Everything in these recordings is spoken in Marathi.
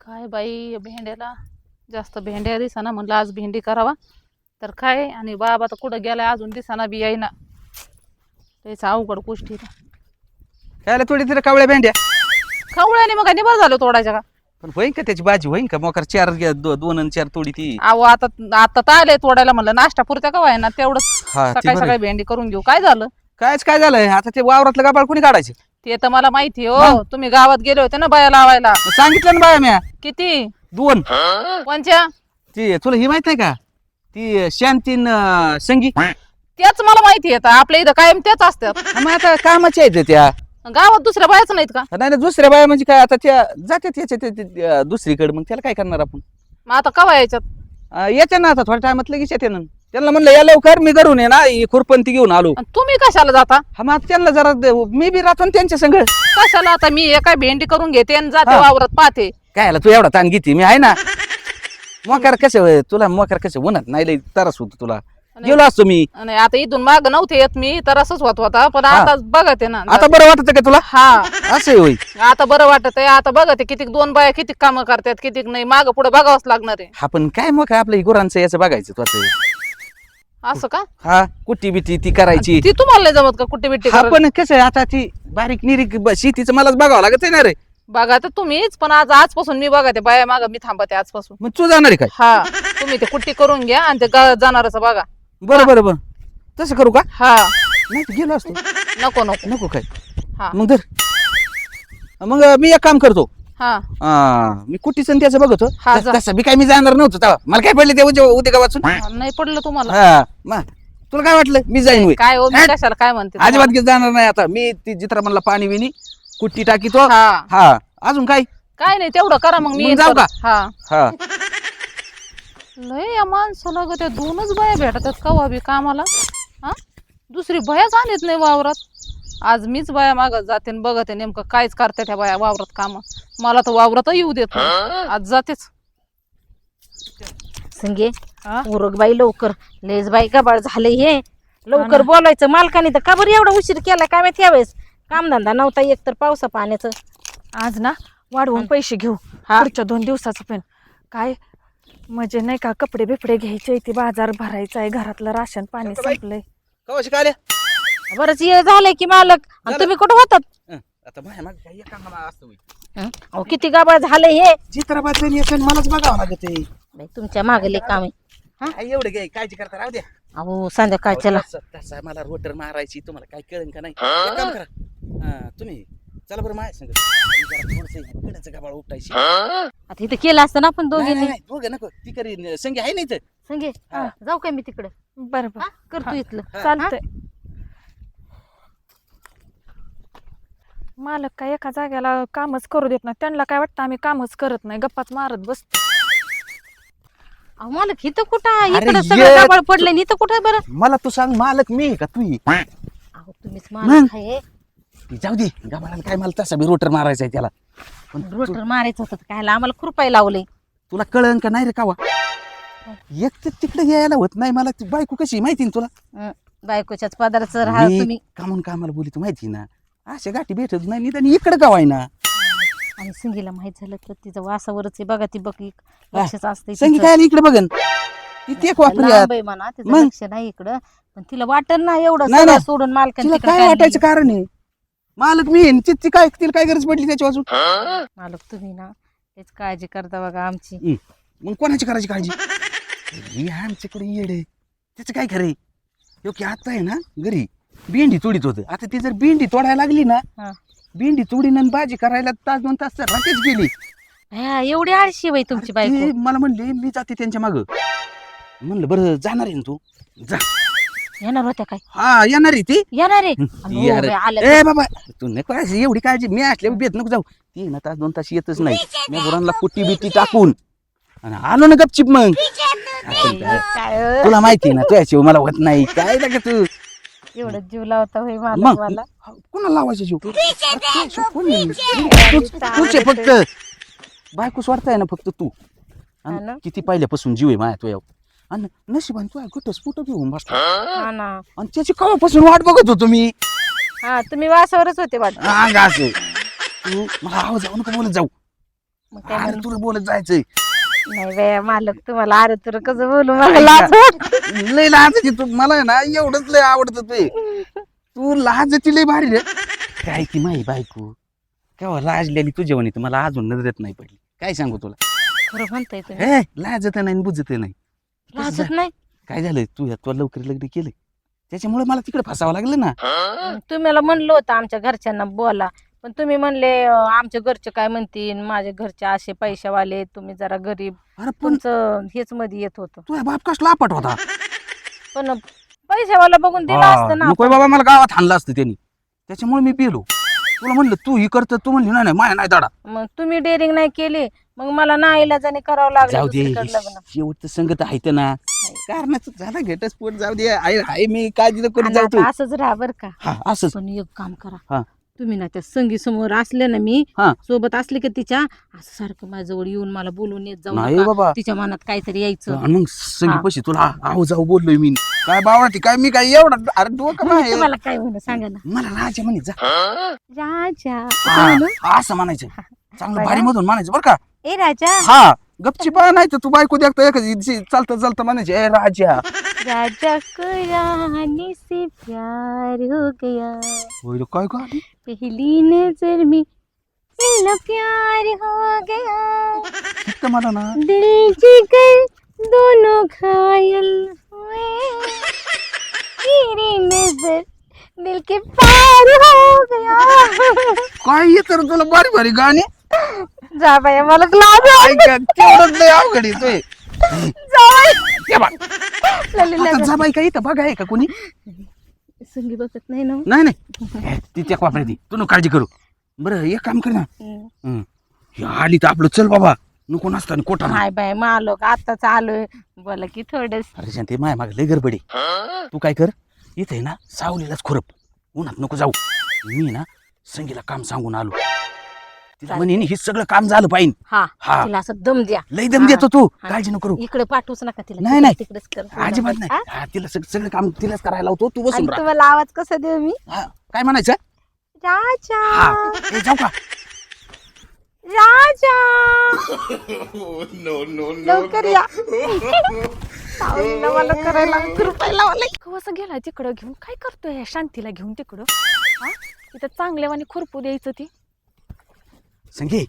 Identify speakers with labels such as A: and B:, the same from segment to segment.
A: काय बाई भेंड्याला जास्त भेंड्या दिसाना म्हणलं आज भेंडी करावा तर काय आणि बाबा तर कुठं गेलाय अजून दिसाना बी येईना त्याचा अवघड गोष्टी
B: खायला थोडी तिला कावळ्या भेंड्या
A: खवळ्याने मग निबर झालं तोडायच्या का
B: पण होईन का त्याची भाजी होईन का मोकार चार दोन आणि चार तोडी ती
A: अहो आता आता तर आले तोडायला म्हणलं नाश्ता पुरत्या का व्हाय ना तेवढंच
B: हा, ते
A: सकाळी
B: बरं
A: सकाळी भेंडी करून घेऊ काय झालं
B: काय झालंय आता ते वावरातलं गाबाळ कोणी काढायचे
A: ते तर मला माहिती हो तुम्ही गावात गेले होते ना बाया लावायला
B: सांगितलं ना बाया म्या
A: किती
B: 2
A: कोणच्या
B: ती तुला ही माहित आहे का ती शांतीन संगी
A: तेच मला माहिती आहे आपल्या इथं कायम तेच असतात
B: मग आता कामाच्या आहेत त्या
A: गावात दुसऱ्या बायाच नाहीत का
B: नाही नाही, दुसऱ्या बाया म्हणजे काय आता त्या जाते त्याच्या दुसरीकडे मग त्याला काय करणार आपण
A: मग आता कवा यायच्यात
B: येते ना आता थोड्या टायमात लगेच येते ना त्यांना म्हणलं या लवकर मी घरून आहे ना ही खुरपंती घेऊन आलो
A: आणि तुम्ही कशाला जाता
B: हा मग आता त्यांना जरा मी बी राहतो ना त्यांच्या संग
A: कशाला आता मी एका भेंडी करून घेते आणि जाते
B: हा.
A: वावरात पाहते
B: काय आला तू एवढा ताण घेते मी आहे ना मोकार कसं तुला मोकार कसं उन्हात नाही लई त्रास होतो तुला गेलो असतो मी
A: आणि आता इथून माग नव्हते येत मी तर असंच होत होता पण
B: हा.
A: आता बघते ना
B: आता बरं वाटत का तुला
A: हा
B: असं होई
A: आता बरं वाटत आहे आता बघते किती 2 बाया किती काम करतात किती नाही माग पुढे बघावंच लागणार आहे
B: हा पण काय मग आपल्या गुरांचं याचं बघायचं तू आता
A: असं का
B: हा कुट्टी बिट्टी ती करायची
A: ती तुम्हाला नाही जमत का कुठे बिट्टी
B: हा पण कसं आहे आता ती बारीक निरीक शेतीचं मलाच बघावं लागत आहे ना रे
A: बघा तर तुम्हीच पण आजपासून मी बघते बाया माग मी थांबते आजपासून
B: मग तू जाणार आहे काय
A: हा तुम्ही ते कुट्टी करून घ्या आणि ते जाणारच बघा
B: बरं बरं बरं तसं करू का
A: हा
B: नाही तर गेलो असतो
A: नको नको
B: नको काय
A: हा
B: मग धर मग मी एक काम करतो
A: हा
B: मी कुट्टीचं आणि त्याचं बघतो
A: हा, जा.
B: तसं बी काय मी जाणार नव्हतो तेव्हा मला काय पडले ते उद्या का वाचून
A: नाही पडलं तुम्हाला
B: हा मग तुला काय वाटलं मी जाईन होय.
A: काय हो मी
B: हट.
A: कशाला काय म्हणते
B: अजिबात घेत जाणार नाही आता मी ती जित्रा म्हणला पाणी विनी कुट्टी टाकीतो
A: हा
B: हा अजून काय
A: काय नाही तेवढं करा मग मी
B: मग जाऊ का?
A: हा
B: हा
A: लय या माणसाला ग त्या 2च बाया भेटतात कवा बी कामाला हा दुसरी बायाच आणत नाही वावरात आज मीच बाया मागत जाते आणि बघते नेमकं कायच करते त्या बाया वावरात काम मला तर वावरात येऊ देत नाही. आज जातेच
C: संगे
A: हा?
C: उरक बाई लवकर लेज बाई गबाळ झाले हे
A: हा
C: लवकर
A: ना.
C: बोलायचं मालकाने तर का बरं एवढा उशीर केला काय माहिती यावेळेस कामधंदा नव्हता एक तर पावसा पाण्याचं
D: आज ना वाढवून पैसे घेऊ
C: हा.
D: पुढच्या 2 दिवसाचं पण काय म्हणजे नाही का कपडे बिपडे घ्यायचे ते बाजार भरायचा आहे घरातलं राशन पाणी
B: शांताबाई.
D: संपलंय
B: कवाशी काय आल्या?
C: बरंच ये झालंय की मालक आणि
B: झालं.
C: तुम्ही कुठं होतात
B: आता माझ्या मागे काही एका कामा असतं होय.
C: अहो किती गबाळ झालंय हे
B: चित्राबाद जणी येतं मलाच बघावं लागत आहे.
C: बाई, तुमच्या मागले काम आहे
B: काय एवढं काय काळजी करता राहू द्या
C: अहो संध्याकाळच्याला
B: तसा मला रोटर मारायची तुम्हाला काय कळन का नाही एक काम करा तुम्ही चला बरं माझ्या संग थोडस गबाळ उपटायची
C: आता इथं केलं असतं ना आपण दोघींनी
B: दोघं नको ती करी संगी आहे नाही तर
C: संगे
B: हा.
C: जाऊ काय मी तिकडे
D: बरं बरं
C: करतो इथलं
D: चालतंय मालक काय एका जाग्याला कामच करू देत नाही त्यांना काय वाटतं आम्ही कामच करत नाही गप्पाच मारत बसतो
C: अहो मालक इथं कुठं आहे?
B: अरे
C: इकडं सगळं
B: ये.
C: गबाळ पडलंय इथं कुठं आहे बरं
B: मला तू सांग मालक मी आहे का तू
C: अहो तुम्हीच मालक आहे
B: ती जाऊ दे गबाळाला काय मला तसा बी रोटर मारायचा आहे त्याला पण
C: रोटर मारायचं होतं काय आम्हाला खुरपाय लावलंय
B: तुला कळन का नाही रे कावा एक तर तिकडे यायला होत नाही मला ती बायको कशी आहे माहिती ना तुला
C: बायकोच्याच पदार्थाचं राहा
B: मी
C: तुम्ही
B: कामून कामाला बोली तू माहिती ना अशा गाठी भेटत नाही निदान इकडे गाव आहे ना
C: आणि संगीला माहित झालं तर तिचं वासावरच आहे बघा ती बघ लक्षच असते
B: संगी काय इकडे बघन ती ते वापरूयात
C: म्हणा तिचं
B: मग?
C: लक्ष नाही इकडं पण तिला वाटत ना एवढं
B: नाही,
C: सगळं
B: नाही.
C: सोडून मालकाने
B: तिला
C: तिकडं
B: काय
C: काय
B: वाटायचं
C: नेलं.
B: कारण आहे मालक मी आहे. ती काय तिला काय गरज पडली त्याच्या वाजून
C: मालक तुम्ही ना तेच काळजी करता बघा आमची
B: मग कोणाची करायची काळजी ही आमच्याकडे येडे त्याचं काय खरंय की आता आहे ना घरी भेंडी तोडीत होत आता ती जर भेंडी तोडायला लागली ना
C: हा.
B: भेंडी तोडीन आणि भाजी करायला तास 2 तास तर रात्रीच गेली
C: ह्या, एवढी आळशी बाई तुमची बायको
B: ती मला म्हणली मी जाते त्यांच्या माग म्हणलं बरं जाणार आहे ना तू जा
C: येणार होत्या काय
B: हा येणार आहे ती
C: येणार आहे
B: ती यार-
C: आल्या
B: ए बाबा तू नको अशी एवढी काळजी मी असल्या बेत नको जाऊ ती ना तास 2 तास येतच नाही मी गुरांना कुट्टी बिट्टी टाकून आणि आलो ना गपचिप मग आपण काय-
C: काय
B: तुला माहिती आहे ना तुझ्याशिवाय मला होत नाही काय लाग तू
C: एवढं जीव लावता होय मालक
B: मग
C: मला
B: कोणाला लावायचं जीव तुझे फक्त बायको सोडताय ना फक्त तू
C: हा ना?
B: आणि किती पहिल्यापासून जीव आहे माया तुझ्या आणि नशिबान तुझ्या घटच स्फोट घेऊन बसला
C: हा ना
B: आणि त्याची कवापासून वाट बघत होतो मी
C: हा तुम्ही वासावरच होते वाटत
B: अंग असं तू मला आवाज जाऊ नको बोलत जाऊ
C: मग काय
B: अरे
C: म्हणू?
B: तुला बोलत जायचंय.
C: नाही बाया मालक, तुम्हाला अरे तुला कसं बोलू, मला लाज वाटते.
B: लय लाज तू मला आहे ना, एवढंच लय आवडत ते. तू लाजची लय भारी रे. काय ती माही बायको केव्हा लाजलेली तुझ्या म्हणे, मला अजून नजरेत नाही पडली. काय सांगू तुला.
C: खरं म्हणताय तुम्ही?
B: हे लाजत नाही आणि बुजत नाही.
C: लाजत नाही?
B: काय झालं, तू लवकर लग्न केलं त्याच्यामुळे मला तिकडे फसावं लागलं ना.
C: तुम्ही मला म्हणलं होतं आमच्या घरच्यांना बोला, पण तुम्ही म्हणले आमच्या घरचे काय म्हणतील, माझ्या घरचे असे पैशावाले, तुम्ही जरा गरीब,
B: अरे पण
C: तुमचं हेच मध्ये येत होतं.
B: तुझ्या बाप कसला आपट होता.
C: पण पैशावाला बघून दिला असतं ना.
B: नको बाबा, मला गावात आणलं असतं त्यांनी, त्याच्यामुळे मी पेलो. तुला म्हणलं तू ही करत, तू म्हणली नाही माया नाही दाडा.
C: मग तुम्ही डेअरिंग नाही केली, मग मला नाईलाजाने करावं लागलं
B: जाऊ दे,
C: दुसरीकडे लग्न.
B: शेवटचं संगत आहे ना, कारणाचं झाला घटस्फोट. जाऊ दे, आहे मी काळजी करून
C: आणि
B: जाऊ.
C: आता असंच राहा बर का.
B: हा असंच.
C: पण एक काम
B: हा.
C: करा, तुम्ही ना त्या संगी समोर असले ना, मी
B: हा.
C: सोबत असले की तिच्या असं सारखं माझ्याजवळ येऊन मला बोलून येत जाऊ
B: नाही
C: नका.
B: बाबा.
C: तिच्या मनात काहीतरी यायचं.
B: आणि मग संगी पशी तुला आहो जाऊ बोललोय मी. काय बावळती काय, मी काय एवढा अरे डोकं नाही.
C: तुम्हाला काय म्हणू सांगा ना.
B: मला राजा म्हणे जा.
C: राजा
B: हा, असं म्हणायचं, चांगलं भारी मधून म्हणायचं बरं का.
C: ए राजा,
B: हा गपची बा, नाही तर तू बायको देखता एखादी चालता चालता म्हणायचे ए राजा.
C: राजा को रानी से प्यार हो गया,
B: होईल काय का.
C: पहली नजर में पहला प्यार हो गया,
B: किती मला ना
C: दिल जिगर दोनों घायल हुए, तेरी नजर दिल के पार हो गया.
B: काय येतं तुला भारी भारी गाणी.
C: जा बाया, मला लाज
B: तेवढंच लय अवघड येतोय. जा बाई काय इथं बघा आहे का कोणी.
C: संगी बघत नाही ना.
B: नाही नाही, ती त्या वापराय ती, तू काळजी करू. बरं एक काम कर ना, हे आली तर आपलं चल बाबा, नको नसताना कोटा.
C: हाय बाय मालक, आताच आलोय, बोला की थोडस.
B: अरे शांती माय माग लय गडबडी. तू काय कर, इथे ना सावलीलाच खुरप, उन्हात नको जाऊ. मी ना संगीला काम सांगून आलो, तिला म्हणे हे सगळं काम झालं पाहिजे.
C: हा,
B: हा.
C: तिला असं दम द्या.
B: लय दम देतो तू, काळजी नको करू.
C: इकडे पाठवूच नका तिला.
B: नाही, नाही.
C: तिकडेच कर.
B: अजिबात नाही. हा, तिला सगळं काम तिलाच करायला लावतो, तू बसून
C: आणि
B: राहा.
C: तुम्हाला आवाज कसा देऊ मी?
B: हा, काय म्हणायचं.
C: राजा,
B: हा, ए, जाऊ का.
C: राजा, लवकर या. सावलीला मला करायला कृपायला मला.
D: कसं गेला तिकडं घेऊन, काय करतोय ह्या शांतीला घेऊन तिकडं? हा, तिथं चांगल्यावानी खुरपू द्यायचं ती.
B: संगे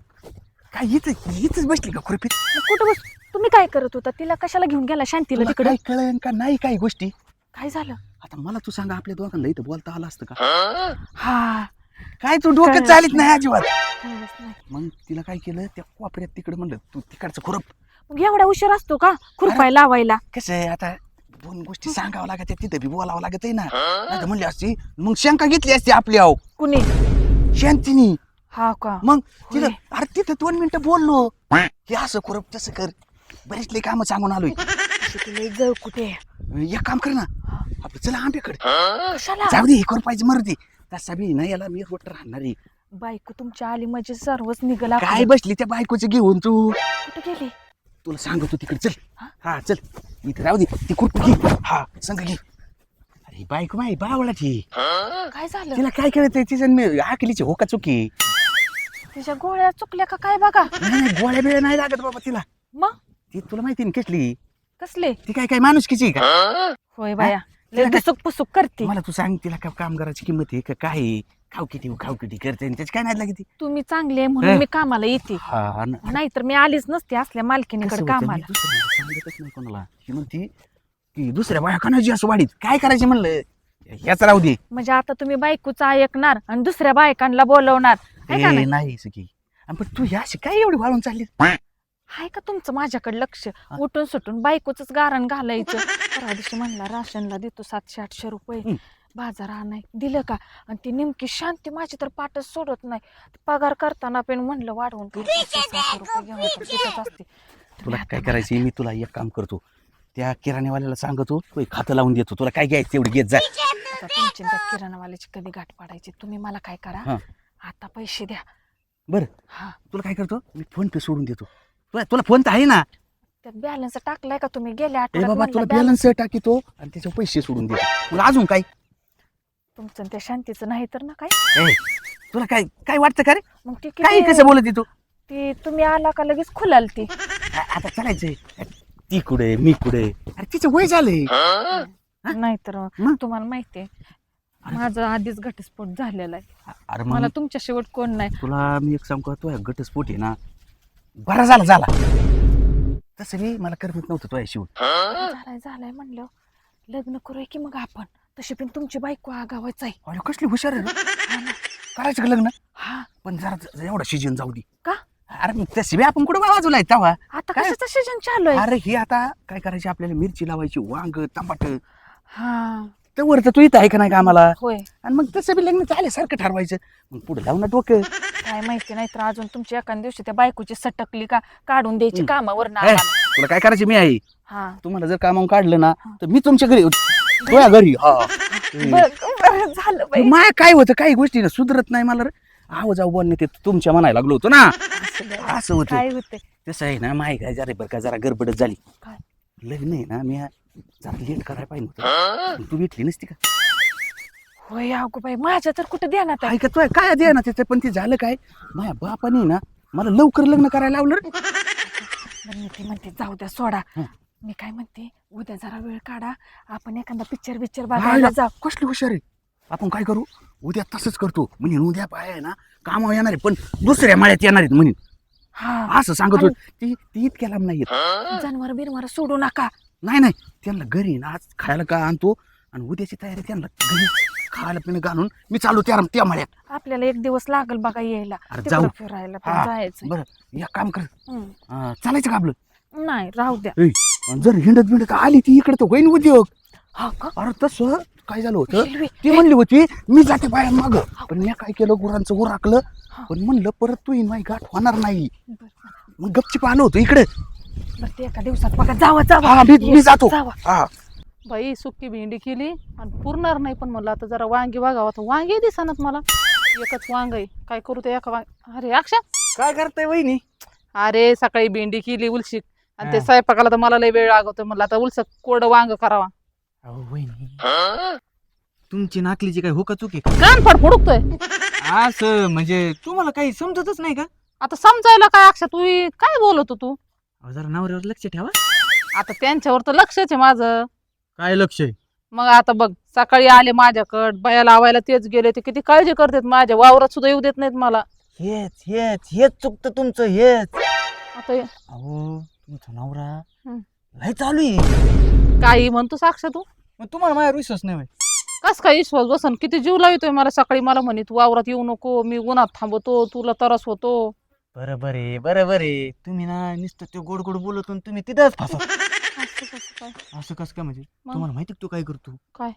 B: काय इथंच बसली का खुरपीत.
D: मग कुठं बस, तुम्ही काय करत होता? तिला कशाला घेऊन गेला शांतीला
B: तुला
D: तिकडं?
B: काय कळलं का नाही काही गोष्टी.
D: काय झालं?
B: आता मला तू सांगा, आपल्या दोघांना इथं बोलता आलं असतं का.
D: हा,
B: काय तू डोक्यात
D: कळलं.
B: चालित नाही अजिबात.
D: कळलंच नाही.
B: मग तिला काय केलं, त्या कोपऱ्यात तिकडे म्हणलं तू तिकडचं खुरप.
D: मग एवढा उशीर असतो का खुरपाय लावायला?
B: कसं आहे आता, दोन गोष्टी सांगावं लागत तिथं बी बोलावं लागत आहे ना. नाही म्हणली असती मग शंका घेतली असती आपली आहो
D: कुणी?
B: शांतीनी.
D: हा का?
B: मग तिथं
D: होय.
B: अरे तिथं 2 मिनिटं बोललो, हे असं खुरप तसं कर, बरेच लई कामं सांगून आलोय.
D: तिला जळ कुठे?
B: एक काम कर ना, आपलं चला आंब्याकडे.
D: कशाला?
B: जाऊ दे, हे खुरपायचं मरते तसा बी ना, याला मी रोट राहणार आहे.
D: बायको तुमची आली म्हणजे सर्वच निघाला.
B: काय बसली त्या बायकोचं घेऊन तू.
D: कुठे गेली?
B: तुला सांगतो तिकडे चल. हा चल, इथे राहू दे, ती खुरपी घे. हा संग घे. अरे बायको माही बावळाची,
D: काय झालं?
B: तिला काय कळत आहे, तिचं मी आकलीची होका चुकी.
D: तिच्या गोळ्या चुकल्या का काय बघा.
B: नाही गोळ्या बिळ्या नाही लागत बाबा तिला.
D: मग
B: ती तुला माहिती ना कसली,
D: कसले?
B: ती काय माणुसकीची आहे का.
D: होय बाया,
B: तिला
D: लय
B: काय-
D: पुसुक पुसुक करते.
B: मला तू सांग, तिला का कामगाराची किंमत आहे का काय आहे? खावकिटी करते आणि त्याची काय नाही लागत ती.
D: तुम्ही चांगले आहे म्हणून मी कामाला येते,
B: हा ना.
D: नाहीतर मी आलीच नसते असल्या मालकीनीकडे
B: कसं होतं, मी
D: कामाला.
B: दुसऱ्याला सांगतच नाही कोणाला. ती म्हणती की दुसऱ्या बाया कानाची असं वाढीत काय करायचे म्हणलं, ह्याच राहू दे.
D: म्हणजे आता तुम्ही बायकोचं ऐकणार आणि दुसऱ्या बायकांना बोलवणार आहे का
B: ए,
D: नाही?
B: नाही सखी. आणि पण तू ह्याशी काय एवढी वाळून चालली.
D: आहे का तुमचं माझ्याकडे लक्ष? उठून सुटून बायकोच गारण घालायचं. परवा दिवशी म्हणला राशनला देतो 700-800 रुपये, बाजार आणाय दिलं का? आणि ती नेमकी शांती माझी तर पाठच सोडत नाही. पगार करताना पण म्हणलं वाढवून कर, 500-600 रुपये घ्यावं तर तिथंच असते.
B: तुला काय करायचं, मी तुला एक काम करतो, त्या किराण्यावाल्याला सांगतो, तो खातं लावून देतो, तुला काय घ्यायचं तेवढी घेत जा.
D: आता तुमची त्या किराणावाल्याची कधी गाठ पाडायची? तुम्ही मला काय करा,
B: हा.
D: आता पैसे द्या.
B: बरं
D: हा,
B: तुला काय करतो, मी फोन पे सोडून देतो. तुला फोन तर आहे ना.
D: त्यात बॅलन्स टाकलाय का तुम्ही? गेल्या
B: ए
D: आठवड्यात
B: बाबा,
D: म्हणला
B: तुला
D: balance.
B: बॅलन्स टाकीतो आणि त्याचे पैसे सोडून देतो. तुला अजून काय
D: तुमचं आणि त्या शांतीचं नाही तर ना काय.
B: ए, तुला काय काय वाटतं का रे?
D: मग ती
B: काही
D: किती
B: कसं बोलत तू.
D: ती तुम्ही आला का लगेच खुलाल ती.
B: आता चालायचंय. ती कुठे मी कुठे, अरे तिचं वय झालंय.
D: नाहीतर
B: मग?
D: तुम्हाला माहितीये माझा आधीच घटस्फोट झालेला आहे.
B: अरे
D: मला
B: मला
D: तुमच्या शेवट कोण नाही.
B: तुला मी एक सांगू का, तो घटस्फोट आहे ना बरा झाला. तसं मी मला करमत नव्हतं तो शिवट.
D: झालाय म्हणलं लग्न करूया की मग आपण. तशी पण तुमची बायको आगावाच आहे.
B: अरे कसली हुशार आहे ना. करायचं का लग्न?
D: हा
B: पण जरा एवढा सीजन जाऊ दे.
D: का?
B: अरे मग तशी बी आपण कुठं बाजूला आहे तेव्हा.
D: आता
B: काय?
D: कशाचं सीजन चालू आहे?
B: अरे ही आता काय करायची, आपल्याला मिरची लावायची, वांग टमाट,
D: हा
B: तर तू इथं आहे का नाही का आम्हाला.
D: होय.
B: आणि मग तसं बी लग्न सारखं ठरवायचं. मग पुढे लावून ना डोकं.
D: काय माहिती नाही तर अजून तुमची एखाद्या दिवशी त्या बायकोची सटकली का काढून द्यायची कामावर ना.
B: ए, तुला काय करायचं मी आहे.
D: हा
B: तुम्हाला जर कामावून काढलं ना तर मी तुमच्या घरी तुझ्या घरी. हा
D: बरं झालं बाई.
B: माय काय होतं, काही गोष्टी ना सुधरत नाही मला. आहो जाऊ बोलणे ते तुमच्या म्हणायला लागलो होतो ना. असं होतं.
D: काय होते
B: तसं आहे ना, माय काय जरा बरं का जरा गडबडच झाली.
D: काय?
B: लग्न आहे ना, मी जरा लेट करायला पाहिजे होतं. तू भेटली नसती का?
D: होय अगो बाई माझ्या तर कुठं देण्यात आहे.
B: ऐकतोय काय दे ना त्याचं, पण ते झालं काय, माझ्या बापाने ना मला लवकर लग्न करायला लावलं रे.
D: बरं, मी ती म्हणते जाऊ द्या सोडा.
B: हं.
D: मी काय म्हणते उद्या जरा वेळ काढा आपण एखादा पिक्चर बघायला जाऊ.
B: कसली हुशार आहे. आपण काय करू, उद्या तसंच करतो. म्हणजे उद्या पाय आहे ना कामावर येणार आहे, पण दुसऱ्या माळ्यात येणार आहेत म्हणून.
D: हा
B: असं सांगत होत. ती इतक्या लांब नाही येत.
D: जनावर बिनवर सोडू नका.
B: नाही त्यांना घरी ना आज खायला का आणतो, आणि उद्याची तयारी त्यांना घरी खायला पिणं घालून मी चालू त्या माळ्यात.
D: आपल्याला एक दिवस लागल बघा यायला.
B: अरे
D: तिकडं
B: जाऊ.
D: फिरायला
B: हा,
D: पण जायचं.
B: बरं एक काम कर,
D: हं.
B: चालायचं का आपलं?
D: नाही राहू द्या.
B: आणि जर हिंडत आली ती इकडे तर होईन उद्योग.
D: हा का?
B: अरे तसं काय झालं होतं,
D: शिलवी.
B: ती म्हणली होती मी जाते बाया माग, पण मी काय केलं, गुरांचं उराकलं. पण म्हणलं परत तू येईन माझी गाठ होणार नाही.
D: बरं,
B: मग गपचिप आलो होतो इकडे.
D: बरं ते एका दिवसात बघा जावा
B: हा मी जातो.
D: जावा.
B: हा
A: बाई सुक्की भेंडी केली आणि पुरणार नाही, पण म्हणलं आता जरा वांगी बघावं. तर वांगी दिसणार मला, एकच वांग आहे. काय करू ते एका वांग. अरे अक्षा
B: काय करताय वहिनी?
A: अरे सकाळी भेंडी केली उलशिक, आणि ते स्वयंपाकाला तर मला लय वेळ लागतो. म्हणलं आता उलसक कोरडं वांग करावा.
E: अहो वहिनी, तुमची नाकलीची काय होका चुकी
A: कान फाड फुडकतोय.
E: असं म्हणजे तुम्हाला काही समजतच नाही का?
A: आता समजायला काय अक्षा, तू काय बोलतो तू?
E: अहो, जरा नवऱ्यावर लक्ष ठेवा.
A: आता त्यांच्यावर तर लक्षच आहे माझं.
E: काय लक्ष आहे?
A: मग आता बघ, सकाळी आले माझ्याकडं बाया लावायला, तेच गेले. ते किती काळजी करतात माझ्या, वावरात सुद्धा येऊ देत नाहीत मला.
E: हेच चुकतं तुमचं. हेच
A: आता
E: अहो तुमचा नवरा
A: हं.
E: लय चालू आहे.
A: काही म्हणतो साक्ष तू?
E: मग तुम्हाला माझ्यावर विश्वास नाही होय?
A: कस काय विश्वास बसन? किती जीव लावतोय मला. सकाळी मला म्हणे तू वावरात येऊ नको, मी उन्हात थांबतो, तुला त्रास होतो.
E: बरोबर आहे. तुम्ही ना नुसतं ते गोड गोड बोलत आणि तुम्ही तिथंच फसा.
A: असं कसं काय?
E: असं कसं काय म्हणजे?
A: मग?
E: तुम्हाला माहिती तू काय करतो?
A: काय?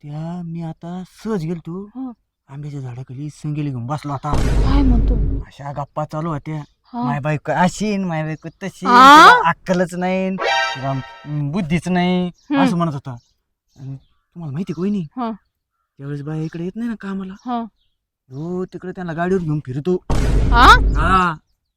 E: त्या मी आता सहज गेलतो,
A: हं.
E: आंब्याच्या झाडाखाली संगीली घेऊन बसलो होता.
A: काय म्हणतो?
E: अशा गप्पा चालू होत्या.
A: हा.
E: माय बायको अशी माय बायको तशी,
A: आ?
E: तिला अक्कलच नाही, तिला बुद्धीच नाही,
A: हं.
E: असं म्हणत होता. आणि तुम्हाला माहिती कोणी नाही,
A: हं.
E: त्यावेळेस बाया इकडे येत नाही ना कामाला,
A: हं.
E: हो तिकडे त्यांना गाडीवर घेऊन फिरतो.
A: हा?
E: हा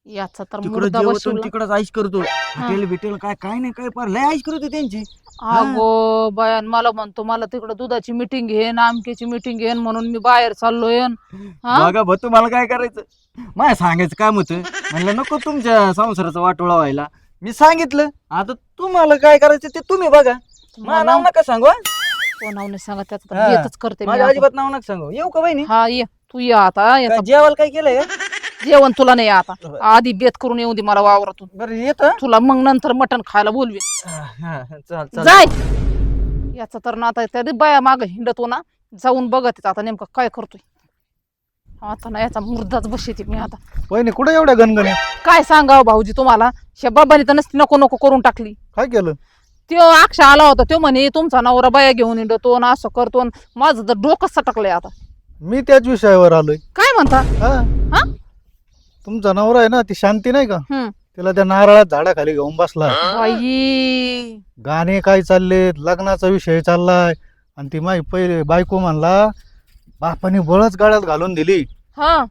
A: याचा तर
E: तिकडे
A: मुर्दा
E: जेवतो
A: बसवला.
E: तिकडच आईश करतो. हॉटेल बिटेल काय नाही काय पार लय आईश करतो त्यांची.
A: अगो बयान, मला म्हणतो मला तिकडे दुधाची मिटिंग घेन, आमक्याची मिटिंग घेन, म्हणून मी बाहेर चाललोय. हा?
E: बघा भाऊ तुम्हाला काय करायचं, मला सांगायचं काम होतं. म्हणलं नको तुमच्या संसाराचा वाटोळा व्हायला. मी सांगितलं, आता तुम्हाला काय करायचं ते तुम्ही बघा. माझं नाव नका सांगू.
A: कोणावर सांगा, त्याचं तर
E: हा.
A: येतच करते मी
E: माझ्या
A: आता.
E: अजिबात नाव नका सांगू. येऊ का बहिणी?
A: हा ये, तू ये आता. येतं.
E: जेवायला काय केलंय का?
A: जेवण तुला नाही आता,
E: बरं.
A: आधी बेत करून येऊ दे मला वावरातून.
E: बरं येत.
A: तुला मग नंतर मटण खायला बोलवी.
E: चाल
A: जाय. याचा तर ना आता त्या बाया माग हिंडतो ना, जाऊन बघत आहे आता नेमकं काय करतोय. आता ना याचा मुर्दाच बसते मी आता.
F: वहिनी कुठे एवढ्या गणगण्या?
A: काय सांगावं भाऊजी तुम्हाला, शे बाबांनी तर नसती नको नको करून टाकली.
F: काय केलं?
A: तो अक्षा आला होता, तो म्हणे तुमचा नवरा बाया घेऊन हिंडतो ना, असं करतो. माझं तर डोकंच सटकलंय आता.
F: मी त्याच विषयावर आलोय.
A: काय म्हणता?
F: हा
A: हा?
F: तुमचा नवरा आहे ना, ती शांती नाही का,
A: हम्म.
F: तिला त्या नारळात झाडाखाली घेऊन बसला.
A: बाई,
F: गाणे काय चालले, लग्नाचा विषय चाललाय, आणि ती माई पहिले बायको म्हणला बापाने बळच गाड्यात घालून दिली.
A: हा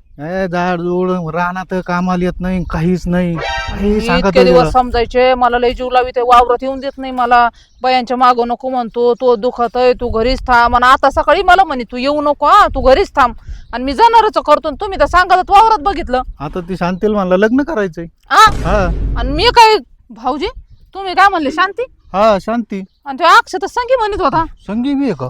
F: झाड जोड रानात कामाला येत नाही, काहीच नाही. हे सांगा
A: इतके
F: तर
A: दिवस
F: जरा.
A: समजायचे मला लय जीव लावी ते वावरात येऊन देत नाही मला बायांच्या मागं नको म्हणतो तो दुखत आहे तू घरीच थांब आणि आता सकाळी मला म्हणे तू येऊ नको हा तू घरीच थांब आणि मी जाणारच करतो आणि तुम्ही तर सांगत वावरात बघितलं
F: आता ती शांतील म्हणला लग्न करायचंय.
A: हा
F: हा
A: आणि मी काय भाऊजी तुम्ही काय म्हणले शांती
F: हा शांती
A: आणि तो अक्षत संगी म्हणत होता
F: संगी बी आहे का?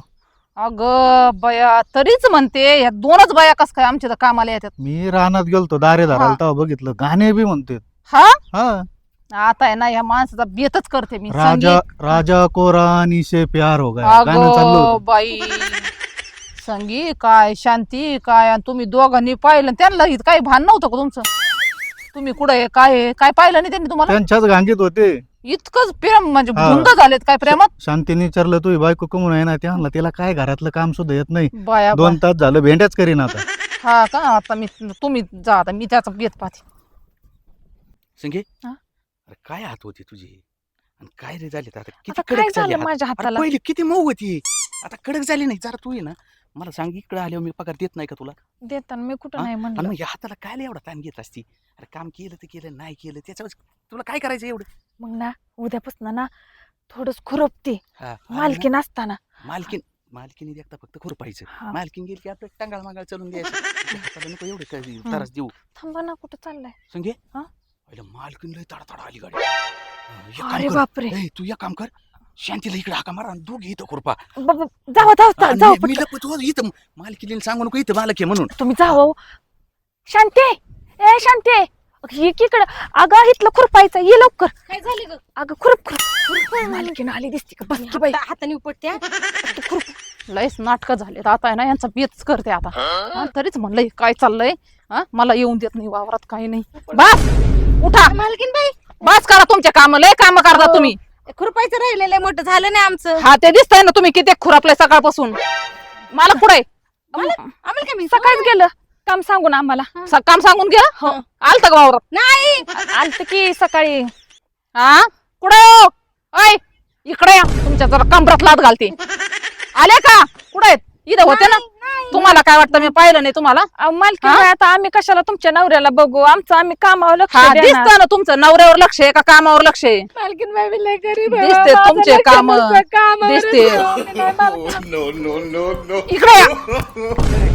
A: अगं बया तरीच म्हणते ह्या दोनच बाया कस काय आमच्या इथं कामाला येतात
F: मी रानात गेलतो दारे धरायला
A: हा.
F: तेव्हा बघितलं गाणे बी म्हणते.
A: हा
F: हा
A: आता आहे ना या माणसाचा बेतच करते मी
F: राजा राजा को रानी से प्यार हो गया गाणं चाललं
A: अगं
F: होतं.
A: बाई संगी काय शांती काय आणि तुम्ही दोघांनी पाहिलं आणि त्यांना इथं काही भान नव्हतं का तुमचं तुम्ही कुठे आहे काय आहे? काय पाहिलं नाही त्यांनी तुम्हाला
F: त्यांच्याच गांगीत होते.
A: इतकंच प्रेम म्हणजे
F: हा.
A: भुंद झालेत काय प्रेमात
F: शांतीने विचारलं तू बायको कमून आहे ना ते म्हणला तिला काय घरातलं काम सुद्धा येत नाही.
A: बाया
F: 2 तास झालं भेंड्याच करीन आता.
A: हा का आता मी तुम्ही जा आता मी त्याचा बेत पाहते
B: संगे
A: हा?
B: अरे काय हात होती तुझी आणि काय रे झाले आता किती
D: आता
B: कडक
D: काय
B: झाले
D: झालं
B: हात.
D: माझ्या
B: अरे
D: हाताला
B: पहिले किती मऊ होती आता कडक झाली नाही जरा तू ये ना मला सांग इकडे आल्यावर मी पगार देत नाही का तुला
D: देताना मी कुठं
B: हा?
D: नाही
B: आणि
D: म्हणलं
B: मग या हाताला काय एवढा ताण घेत असती अरे काम केलं तर केलं नाही केलं त्याच्यावर तुला काय करायचं एवढं
D: मग ना उद्यापासून ना थोडंच खुरपते
B: हा, हा
D: मालकीन असताना
B: ना. मालकीने देखता फक्त खुरपायचं
D: हा.
B: मालकीन गेली की आपलं टांगाळ मागाळ चालून द्यायचं त्या हाताला नको एवढं काय त्रास देऊ
D: थांबा ना कुठं चाललाय
B: संगे
D: हा?
B: पहिलं मालकीन लय तडतड आली गाडी एक काम
D: अरे
B: कर.
D: बापरे
B: ए, तू एक काम कर शांतीला इकडे हाका मारा आणि दोघी इथं खुरपा
D: बाबा, जावा जावा
B: आणि
D: जावा
B: मी
D: पटकन.
B: लपतो इथं मालकीला सांगू नको इथं मालक आहे म्हणून
D: तुम्ही जावा हो. शांते ए शांते ही इकडं अगं इथलं खुरपायचं ये लवकर
C: काय झाले ग
D: अगं खुरप मालकीन आली दिसते का बस की बाई
C: हाताने उपटत्या
A: लयच नाटकं झालेत आता आहे ना यांचा बेतच करते आता हा, तरीच म्हणलंय काय चाललंय हा मला येऊन देत नाही वावरात काही नाही बस उठा
C: मालकीन बाई
A: बस करा तुमच्या काम लय काम करता
C: हो.
A: तुम्ही
C: खुरपायचं राहिलेलं आहे, मोठं झालं नाही आमचं
A: हा ते दिसतंय ना तुम्ही किती खुरापलंय सकाळपासून मला पुढे
C: आम्हाला काय मी
D: सकाळीच गेलं काम सांगून आम्हाला
A: काम सांगून घ्या
D: हो.
A: आलत का वावरात
C: नाही
D: आलत की सकाळी
A: हा कुठे हो ऐ इकडे या तुमच्या जरा कमरात लात घालते आले का कुठे आहेत इथं होते ना तुम्हाला काय वाटतं मी पाहिलं नाही तुम्हाला
D: मालकीन
A: हा?
D: बाई, आता आम्ही कशाला तुमच्या नवऱ्याला बघू आमचं आम्ही कामावर लक्ष
A: हा
D: देणार.
A: दिसतं ना तुमचं नवऱ्यावर लक्ष आहे का कामावर लक्ष आहे
D: मालकीन बाई मी लय गरीब आहे,
A: दिसते
D: माझं
A: तुमचे
D: लक्ष
A: काम
D: नसतं कामावर.
A: दिसते
D: मी नाही मालकीन.
A: इकडे या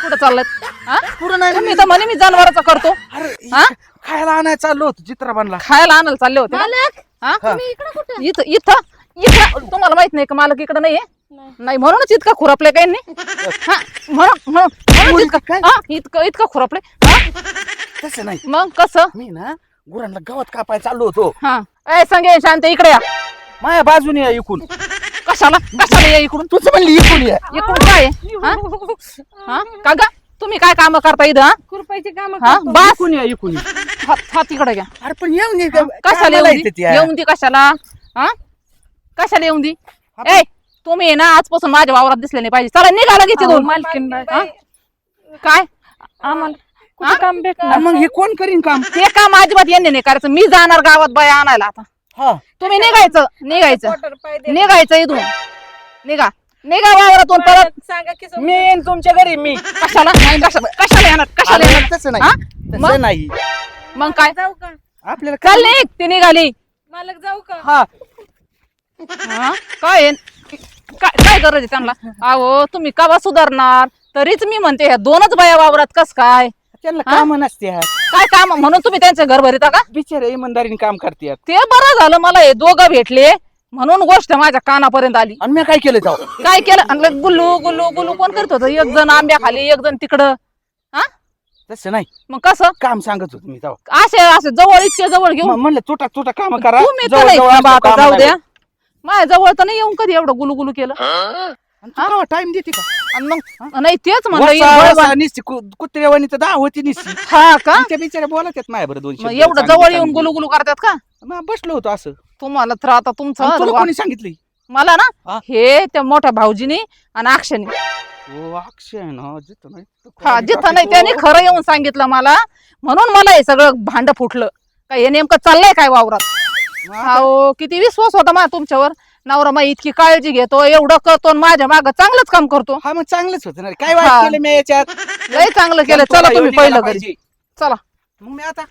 A: कुठं चाललं हा
B: पुढं नाही
A: तुम्ही तर म्हणे मी जनावरांचा करतो
B: अरे
A: हा?
B: खायला आणायला चाललो होतो चित्राबांना
A: खायला आणायला चालले होते ना?
C: मालक
A: हा?
C: तुम्ही इकडं कुठं
A: इथं इथं इथं तुम्हाला माहित नाही का मालक इकडे नाहीये नाही म्हणूनच इतका खुरपले काही नाही हा म्हणून इतकं इतकं खुरपले हा?
B: तसं नाही
A: मग कसं
B: मी ना गुरांना गवत कापाय चाललो होतो
A: हा ए संगे शांत इकडे या
B: माझ्या बाजूने या इकून
A: कशाला कशाला या इकडून
B: तुझं म्हणली इकून या
A: इकडून काय आहे? हा? हा का ग तुम्ही काय काम करता इथं हा?
C: खुरपायची काम
A: हा बस
B: इकून या इकून या.
A: हात इकडे घ्या
B: अरे पण येऊन ये
A: हा? कशाला येऊन दी येऊन दी कशाला हा कशाला येऊन दी ए तुम्ही आहे ना आजपासून माझ्या वावरात दिसले नाही पाहिजे चला निघाला घेते
D: अहो,
A: दोन
D: मालकीन बाई
A: हा? काय
D: आम्हाला
A: हा?
D: कुठं काम भेटणार
B: मग हे कोण करीन काम
A: ते काम अजिबात यांनी नाही करायचं मी जाणार गावात बाया आणायला आता
B: हा
A: तुम्ही निघायचं निघायचं इथून निघा निघा वावरातून परत
C: सांगा की
B: मी येईन तुमच्या घरी मी
A: कशाला कशाला येणार कशाला
B: अरे,
A: येणार
B: तसं
A: हा?
B: नाही
A: मग?
B: तसं नाही
A: मग काय
C: जाऊ का
B: आपल्याला
A: चल निघ ती निघाली
C: मालक जाऊ का
B: हा
A: हा? काय आहे? काय गरज आहे त्यांना अहो तुम्ही कवा सुधारणार तरीच मी म्हणते ह्या दोनच बाया वावरात कस काय
B: त्यांना
A: हा?
B: काम नसते
A: काय काम म्हणून तुम्ही त्यांचं घर भरिता का
B: बिचारे इमानदारीने काम करतात
A: ते बरं झालं मला हे दोघं भेटले म्हणून गोष्ट माझ्या कानापर्यंत आली
B: आणि मी काय केलं जाऊ
A: काय केलं आणि लग गुल्लू गुल्लू गुल्लू कोण करत होतं एक जण आंब्या खाली एक जण तिकडं हा
B: तसं नाही
A: मग कसं
B: काम सांगत होतो मी जाऊ
A: असे असे जवळ इतके जवळ घेऊन
B: म्हणलं तुटा तुटा काम करा
A: तुम्ही तर
B: जवळ
A: नाही
B: जवळ
A: थांबा
B: असतो
A: आता जाऊ
B: कामाला.
A: द्या माझ्या जवळ तर नाही येऊन कधी एवढं गुलू गुलू केलं
B: आणि तू केव्हा टाइम देते का
A: आणि मग नाही तेच म्हणलं
B: वसा-
A: एक बळवान.
B: वसा निसती कुत्र्यावानी तर दहा होती निसती
A: हा का
B: आणि त्या बिचाऱ्या बोलत आहेत माझ्या बरं 200
A: मग एवढं जवळ येऊन गुलू गुलू करतात का
B: मग बसलो होतो असं
A: तुम्हाला तर आता
B: आणि
A: तुमचं
B: तुला कोणी सांगितलं
A: मला ना
B: हा?
A: हे त्या मोठ्या भाऊजीनी आणि अक्षयनी
B: ओ अक्षय ना जिथं नाही तिथं
A: हा
B: कोणी
A: जिथं नाही
B: टाकीतो.
A: त्याने खरं येऊन सांगितलं मला म्हणून मला हे सगळं भांड फुटलं का हे नेमकं चाललंय काय वावरात
B: मग आता
A: हो किती विश्वास होता मा तुमच्यावर नवरा मा इतकी काळजी घेतो एवढं करतो आणि माझ्या मागं चांगलंच काम करतो
B: हा मग चांगलंच होतं ना काय
A: हा.
B: वाईट केलं मी याच्यात
A: लय चांगलं केलं चला तुम्ही पहिलं घरी चला
B: मग मी आता